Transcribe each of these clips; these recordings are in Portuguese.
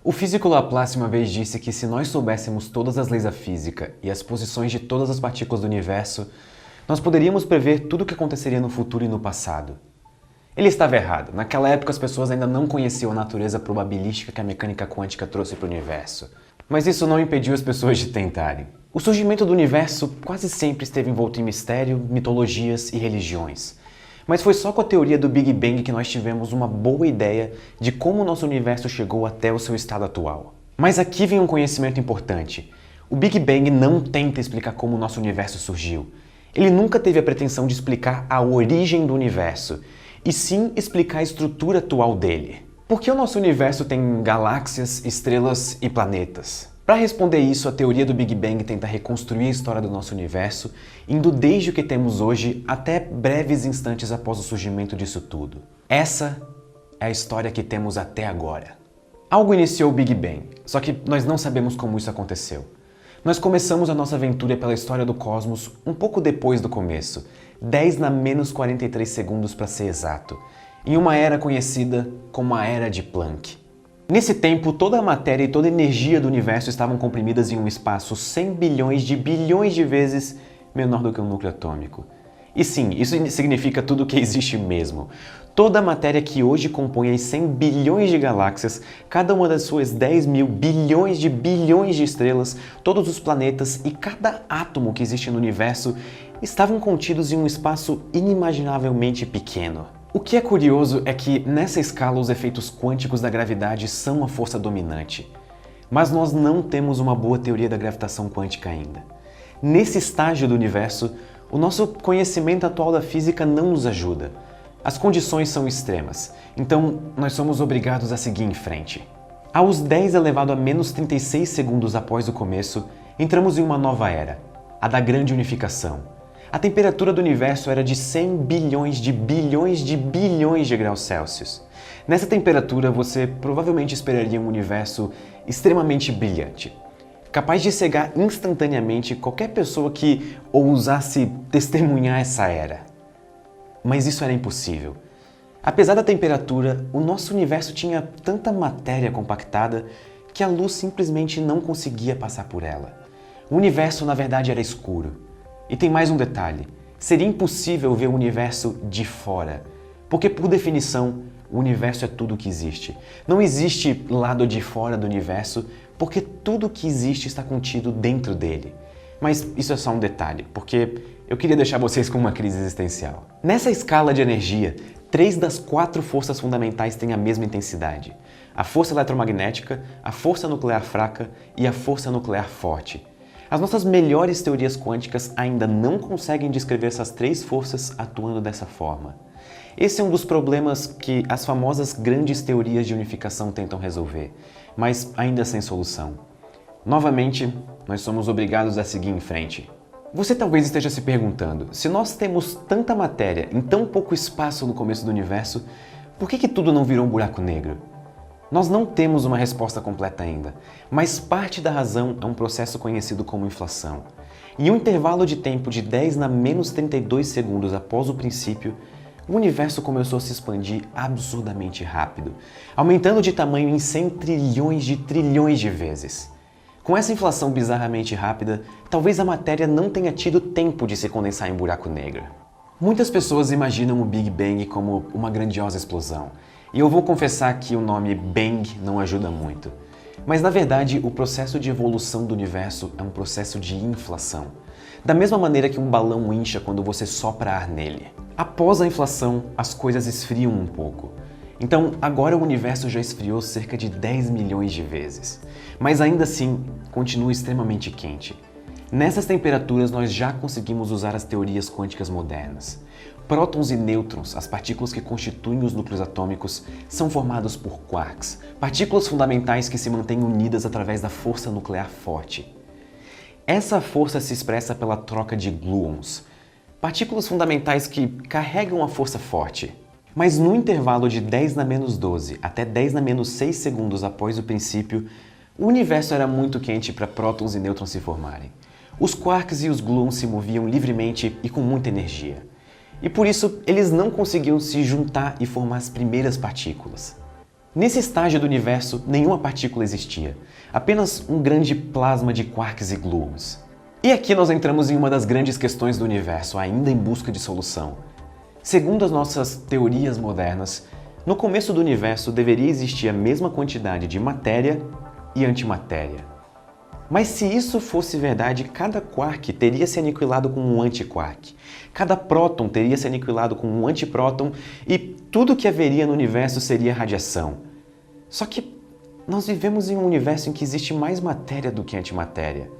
O físico Laplace uma vez disse que se nós soubéssemos todas as leis da física e as posições de todas as partículas do universo, nós poderíamos prever tudo o que aconteceria no futuro e no passado. Ele estava errado. Naquela época as pessoas ainda não conheciam a natureza probabilística que a mecânica quântica trouxe para o universo. Mas isso não impediu as pessoas de tentarem. O surgimento do universo quase sempre esteve envolto em mistério, mitologias e religiões. Mas foi só com a teoria do Big Bang que nós tivemos uma boa ideia de como o nosso universo chegou até o seu estado atual. Mas aqui vem um conhecimento importante. O Big Bang não tenta explicar como o nosso universo surgiu. Ele nunca teve a pretensão de explicar a origem do universo, e sim explicar a estrutura atual dele. Por que o nosso universo tem galáxias, estrelas e planetas? Para responder isso, a teoria do Big Bang tenta reconstruir a história do nosso universo, indo desde o que temos hoje até breves instantes após o surgimento disso tudo. Essa é a história que temos até agora. Algo iniciou o Big Bang, só que nós não sabemos como isso aconteceu. Nós começamos a nossa aventura pela história do cosmos um pouco depois do começo, 10 na menos 43 segundos para ser exato, em uma era conhecida como a Era de Planck. Nesse tempo, toda a matéria e toda a energia do universo estavam comprimidas em um espaço 100 bilhões de vezes menor do que um núcleo atômico. E sim, isso significa tudo o que existe mesmo. Toda a matéria que hoje compõe as 100 bilhões de galáxias, cada uma das suas 10 mil bilhões de estrelas, todos os planetas e cada átomo que existe no universo estavam contidos em um espaço inimaginavelmente pequeno. O que é curioso é que, nessa escala, os efeitos quânticos da gravidade são a força dominante. Mas nós não temos uma boa teoria da gravitação quântica ainda. Nesse estágio do universo, o nosso conhecimento atual da física não nos ajuda. As condições são extremas, então nós somos obrigados a seguir em frente. Aos 10 elevado a menos 36 segundos após o começo, entramos em uma nova era, a da grande unificação. A temperatura do universo era de 100 bilhões de graus Celsius. Nessa temperatura, você provavelmente esperaria um universo extremamente brilhante, capaz de cegar instantaneamente qualquer pessoa que ousasse testemunhar essa era. Mas isso era impossível. Apesar da temperatura, o nosso universo tinha tanta matéria compactada que a luz simplesmente não conseguia passar por ela. O universo, na verdade, era escuro. E tem mais um detalhe, seria impossível ver o universo de fora, porque por definição, o universo é tudo o que existe. Não existe lado de fora do universo, porque tudo que existe está contido dentro dele. Mas isso é só um detalhe, porque eu queria deixar vocês com uma crise existencial. Nessa escala de energia, 3 das 4 forças fundamentais têm a mesma intensidade. A força eletromagnética, a força nuclear fraca e a força nuclear forte. As nossas melhores teorias quânticas ainda não conseguem descrever essas 3 forças atuando dessa forma. Esse é um dos problemas que as famosas grandes teorias de unificação tentam resolver, mas ainda sem solução. Novamente, nós somos obrigados a seguir em frente. Você talvez esteja se perguntando, se nós temos tanta matéria em tão pouco espaço no começo do universo, por que tudo não virou um buraco negro? Nós não temos uma resposta completa ainda, mas parte da razão é um processo conhecido como inflação. Em um intervalo de tempo de 10 na menos 32 segundos após o princípio, o universo começou a se expandir absurdamente rápido, aumentando de tamanho em 100 trilhões de vezes. Com essa inflação bizarramente rápida, talvez a matéria não tenha tido tempo de se condensar em um buraco negro. Muitas pessoas imaginam o Big Bang como uma grandiosa explosão. E eu vou confessar que o nome Bang não ajuda muito. Mas na verdade, o processo de evolução do universo é um processo de inflação. Da mesma maneira que um balão incha quando você sopra ar nele. Após a inflação, as coisas esfriam um pouco. Então, agora o universo já esfriou cerca de 10 milhões de vezes. Mas ainda assim, continua extremamente quente. Nessas temperaturas, nós já conseguimos usar as teorias quânticas modernas. Prótons e nêutrons, as partículas que constituem os núcleos atômicos, são formados por quarks, partículas fundamentais que se mantêm unidas através da força nuclear forte. Essa força se expressa pela troca de gluons, partículas fundamentais que carregam a força forte. Mas no intervalo de 10 na menos 12 até 10 na menos 6 segundos após o princípio, o universo era muito quente para prótons e nêutrons se formarem. Os quarks e os gluons se moviam livremente e com muita energia. E por isso, eles não conseguiam se juntar e formar as primeiras partículas. Nesse estágio do universo, nenhuma partícula existia, apenas um grande plasma de quarks e gluons. E aqui nós entramos em uma das grandes questões do universo, ainda em busca de solução. Segundo as nossas teorias modernas, no começo do universo deveria existir a mesma quantidade de matéria e antimatéria. Mas se isso fosse verdade, cada quark teria se aniquilado com um antiquark. Cada próton teria se aniquilado com um antipróton e tudo que haveria no universo seria radiação. Só que nós vivemos em um universo em que existe mais matéria do que antimatéria.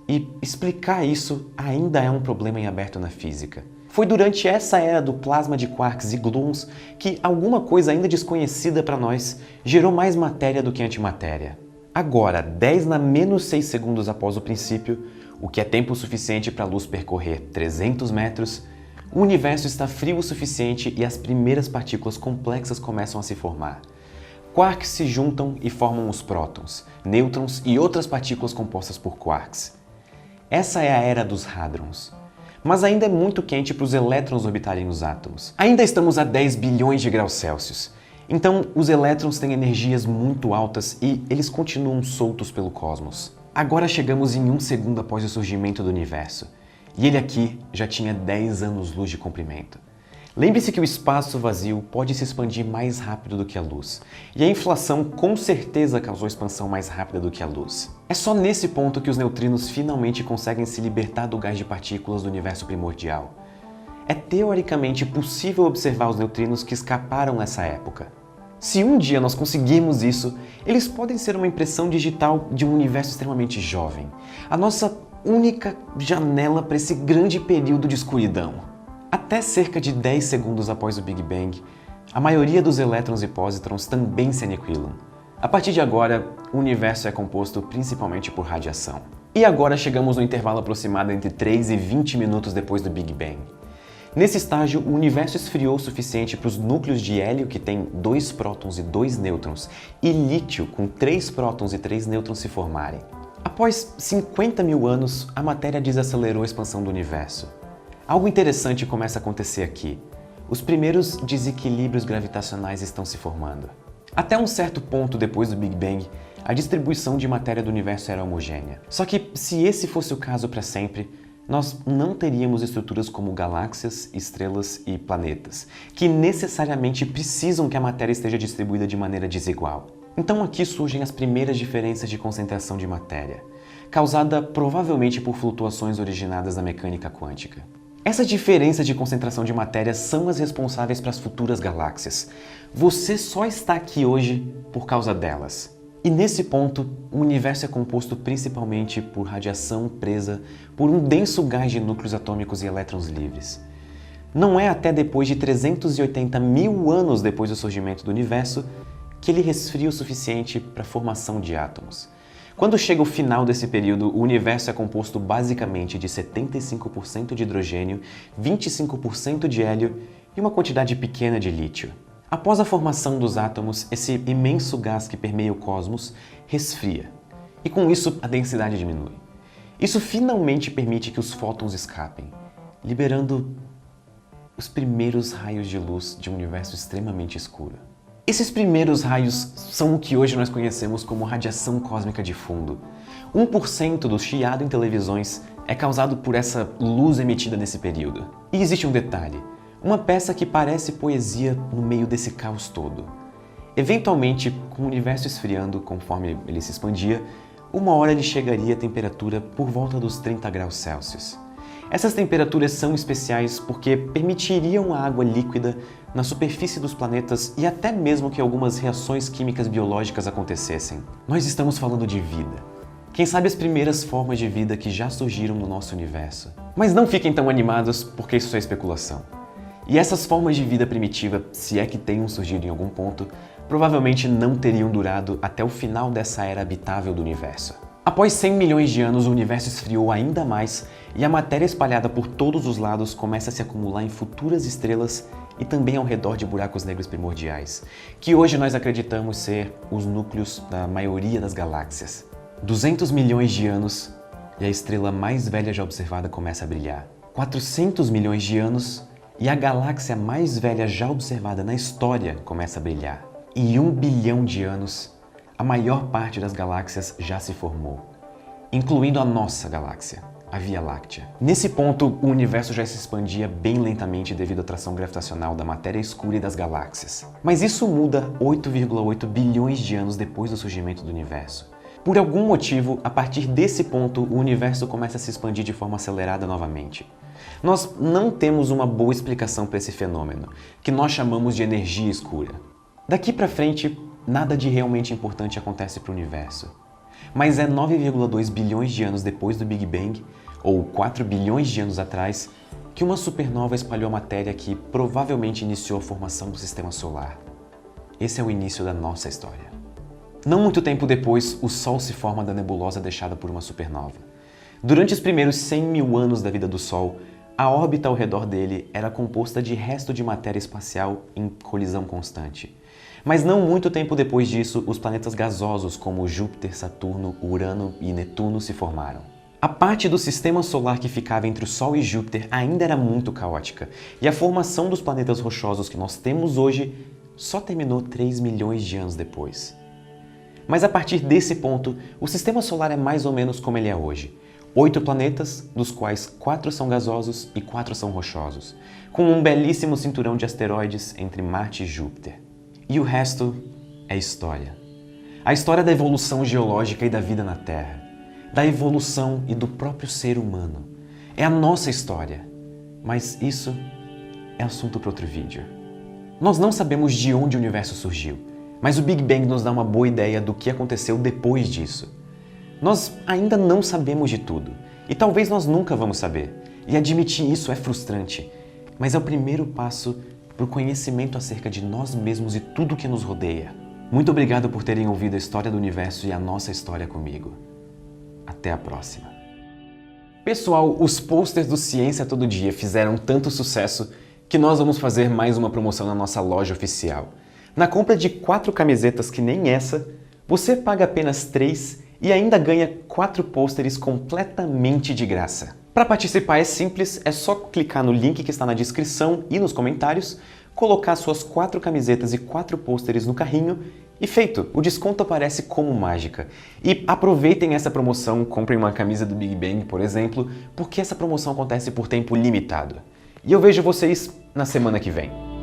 E explicar isso ainda é um problema em aberto na física. Foi durante essa era do plasma de quarks e gluons que alguma coisa ainda desconhecida para nós gerou mais matéria do que antimatéria. Agora, 10 na menos 6 segundos após o princípio, o que é tempo suficiente para a luz percorrer 300 metros, o universo está frio o suficiente e as primeiras partículas complexas começam a se formar. Quarks se juntam e formam os prótons, nêutrons e outras partículas compostas por quarks. Essa é a era dos hadrons. Mas ainda é muito quente para os elétrons orbitarem os átomos. Ainda estamos a 10 bilhões de graus Celsius. Então, os elétrons têm energias muito altas e eles continuam soltos pelo cosmos. Agora chegamos em 1 segundo após o surgimento do universo. E ele aqui já tinha 10 anos-luz de comprimento. Lembre-se que o espaço vazio pode se expandir mais rápido do que a luz. E a inflação com certeza causou expansão mais rápida do que a luz. É só nesse ponto que os neutrinos finalmente conseguem se libertar do gás de partículas do universo primordial. É teoricamente possível observar os neutrinos que escaparam nessa época. Se um dia nós conseguirmos isso, eles podem ser uma impressão digital de um universo extremamente jovem. A nossa única janela para esse grande período de escuridão. Até cerca de 10 segundos após o Big Bang, a maioria dos elétrons e pósitrons também se aniquilam. A partir de agora, o universo é composto principalmente por radiação. E agora chegamos no intervalo aproximado entre 3 e 20 minutos depois do Big Bang. Nesse estágio, o universo esfriou o suficiente para os núcleos de hélio, que tem 2 prótons e 2 nêutrons, e lítio, com 3 prótons e 3 nêutrons, se formarem. Após 50 mil anos, a matéria desacelerou a expansão do universo. Algo interessante começa a acontecer aqui. Os primeiros desequilíbrios gravitacionais estão se formando. Até um certo ponto depois do Big Bang, a distribuição de matéria do universo era homogênea. Só que, se esse fosse o caso para sempre, nós não teríamos estruturas como galáxias, estrelas e planetas, que necessariamente precisam que a matéria esteja distribuída de maneira desigual. Então aqui surgem as primeiras diferenças de concentração de matéria, causada provavelmente por flutuações originadas na mecânica quântica. Essas diferenças de concentração de matéria são as responsáveis para as futuras galáxias. Você só está aqui hoje por causa delas. E nesse ponto, o universo é composto principalmente por radiação presa por um denso gás de núcleos atômicos e elétrons livres. Não é até depois de 380 mil anos depois do surgimento do universo que ele resfria o suficiente para a formação de átomos. Quando chega o final desse período, o universo é composto basicamente de 75% de hidrogênio, 25% de hélio e uma quantidade pequena de lítio. Após a formação dos átomos, esse imenso gás que permeia o cosmos resfria, e com isso a densidade diminui. Isso finalmente permite que os fótons escapem, liberando os primeiros raios de luz de um universo extremamente escuro. Esses primeiros raios são o que hoje nós conhecemos como radiação cósmica de fundo. 1% do chiado em televisões é causado por essa luz emitida nesse período. E existe um detalhe. Uma peça que parece poesia no meio desse caos todo. Eventualmente, com o universo esfriando conforme ele se expandia, uma hora ele chegaria a temperatura por volta dos 30 graus Celsius. Essas temperaturas são especiais porque permitiriam a água líquida na superfície dos planetas e até mesmo que algumas reações químicas biológicas acontecessem. Nós estamos falando de vida. Quem sabe as primeiras formas de vida que já surgiram no nosso universo. Mas não fiquem tão animados porque isso é especulação. E essas formas de vida primitiva, se é que tenham surgido em algum ponto, provavelmente não teriam durado até o final dessa era habitável do universo. Após 100 milhões de anos, o universo esfriou ainda mais e a matéria espalhada por todos os lados começa a se acumular em futuras estrelas e também ao redor de buracos negros primordiais, que hoje nós acreditamos ser os núcleos da maioria das galáxias. 200 milhões de anos e a estrela mais velha já observada começa a brilhar. 400 milhões de anos e a galáxia mais velha já observada na história começa a brilhar. Em 1 bilhão de anos, a maior parte das galáxias já se formou, incluindo a nossa galáxia, a Via Láctea. Nesse ponto, o universo já se expandia bem lentamente devido à atração gravitacional da matéria escura e das galáxias. Mas isso muda 8,8 bilhões de anos depois do surgimento do universo. Por algum motivo, a partir desse ponto, o universo começa a se expandir de forma acelerada novamente. Nós não temos uma boa explicação para esse fenômeno, que nós chamamos de energia escura. Daqui para frente, nada de realmente importante acontece para o universo. Mas é 9,2 bilhões de anos depois do Big Bang, ou 4 bilhões de anos atrás, que uma supernova espalhou a matéria que provavelmente iniciou a formação do Sistema Solar. Esse é o início da nossa história. Não muito tempo depois, o Sol se forma da nebulosa deixada por uma supernova. Durante os primeiros 100 mil anos da vida do Sol, a órbita ao redor dele era composta de resto de matéria espacial em colisão constante. Mas não muito tempo depois disso, os planetas gasosos como Júpiter, Saturno, Urano e Netuno se formaram. A parte do Sistema Solar que ficava entre o Sol e Júpiter ainda era muito caótica, e a formação dos planetas rochosos que nós temos hoje só terminou 3 milhões de anos depois. Mas a partir desse ponto, o Sistema Solar é mais ou menos como ele é hoje. 8 planetas, dos quais 4 são gasosos e 4 são rochosos, com um belíssimo cinturão de asteroides entre Marte e Júpiter. E o resto é história. A história da evolução geológica e da vida na Terra, da evolução e do próprio ser humano. É a nossa história, mas isso é assunto para outro vídeo. Nós não sabemos de onde o universo surgiu, mas o Big Bang nos dá uma boa ideia do que aconteceu depois disso. Nós ainda não sabemos de tudo, e talvez nós nunca vamos saber, e admitir isso é frustrante, mas é o primeiro passo para o conhecimento acerca de nós mesmos e tudo que nos rodeia. Muito obrigado por terem ouvido a história do universo e a nossa história comigo. Até a próxima. Pessoal, os posters do Ciência Todo Dia fizeram tanto sucesso que nós vamos fazer mais uma promoção na nossa loja oficial. Na compra de 4 camisetas que nem essa, você paga apenas 3 e ainda ganha 4 pôsteres completamente de graça. Para participar é simples, é só clicar no link que está na descrição e nos comentários, colocar suas 4 camisetas e 4 pôsteres no carrinho e feito! O desconto aparece como mágica. E aproveitem essa promoção, comprem uma camisa do Big Bang, por exemplo, porque essa promoção acontece por tempo limitado. E eu vejo vocês na semana que vem.